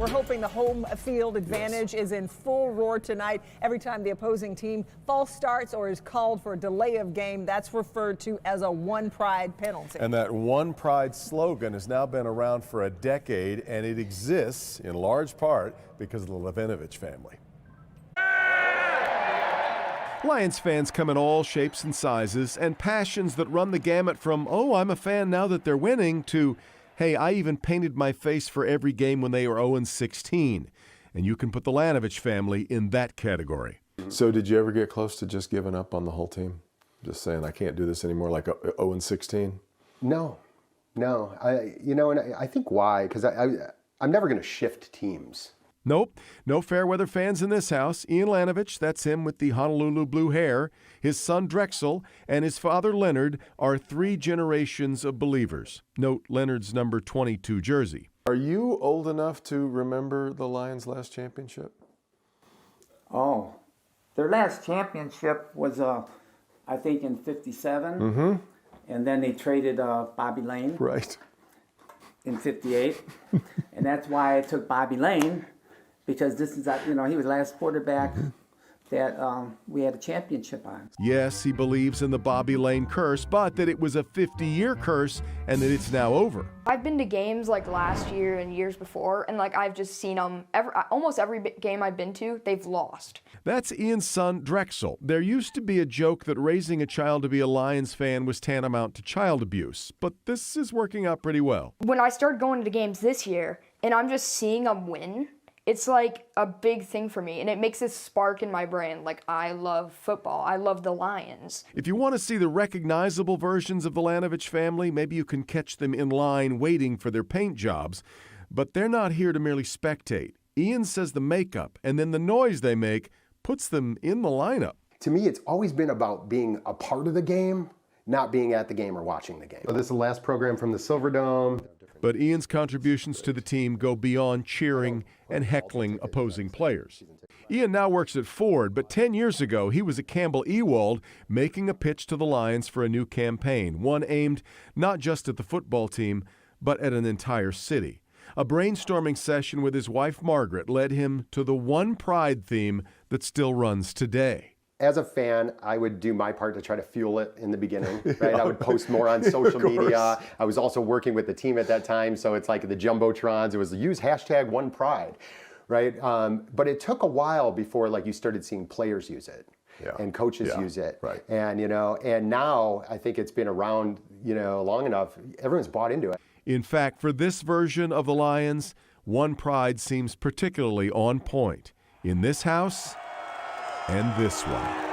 We're hoping the home field advantage is in full roar tonight. Every time the opposing team false starts or is called for a delay of game, that's referred to as a one pride penalty. And that one pride slogan has now been around for a decade, and it exists in large part because of the Lanivich family. Lions fans come in all shapes and sizes and passions that run the gamut from, oh, I'm a fan now that they're winning, to, hey, I even painted my face for every game when they were 0-16. And you can put the Lanivich family in that category. So did you ever get close to just giving up on the whole team? Just saying, I can't do this anymore, like 0-16? No. I think why, because I'm never going to shift teams. Nope, no fair weather fans in this house. Iain Lanivich, that's him with the Honolulu blue hair, his son Drexel, and his father Leonard are 3 generations of believers. Note Leonard's number 22 jersey. Are you old enough to remember the Lions' last championship? Oh, their last championship was, I think, in '57. Mm-hmm. And then they traded Bobby Lane. Right. In '58. And that's why I took Bobby Lane, because this is, he was the last quarterback that we had a championship on. Yes, he believes in the Bobby Lane curse, but that it was a 50-year curse and that it's now over. I've been to games like last year and years before, and I've just seen them, almost every game I've been to, they've lost. That's Iain's son, Drexel. There used to be a joke that raising a child to be a Lions fan was tantamount to child abuse, but this is working out pretty well. When I started going to games this year, and I'm just seeing them win, it's like a big thing for me, and it makes this spark in my brain. Like, I love football. I love the Lions. If you want to see the recognizable versions of the Lanivich family, maybe you can catch them in line waiting for their paint jobs. But they're not here to merely spectate. Iain says the makeup and then the noise they make puts them in the lineup. To me, it's always been about being a part of the game, not being at the game or watching the game. So this is the last program from the Silverdome. But Iain's contributions to the team go beyond cheering and heckling opposing players. Iain now works at Ford, but 10 years ago he was at Campbell Ewald making a pitch to the Lions for a new campaign, one aimed not just at the football team, but at an entire city. A brainstorming session with his wife Margaret led him to the One Pride theme that still runs today. As a fan, I would do my part to try to fuel it in the beginning, right? I would post more on social media. I was also working with the team at that time, so it's like the Jumbotrons. It was use #OnePride, right? But it took a while before you started seeing players use it. Yeah. And coaches use it. Right. And, and now I think it's been around, long enough, everyone's bought into it. In fact, for this version of the Lions, One Pride seems particularly on point in this house and this one.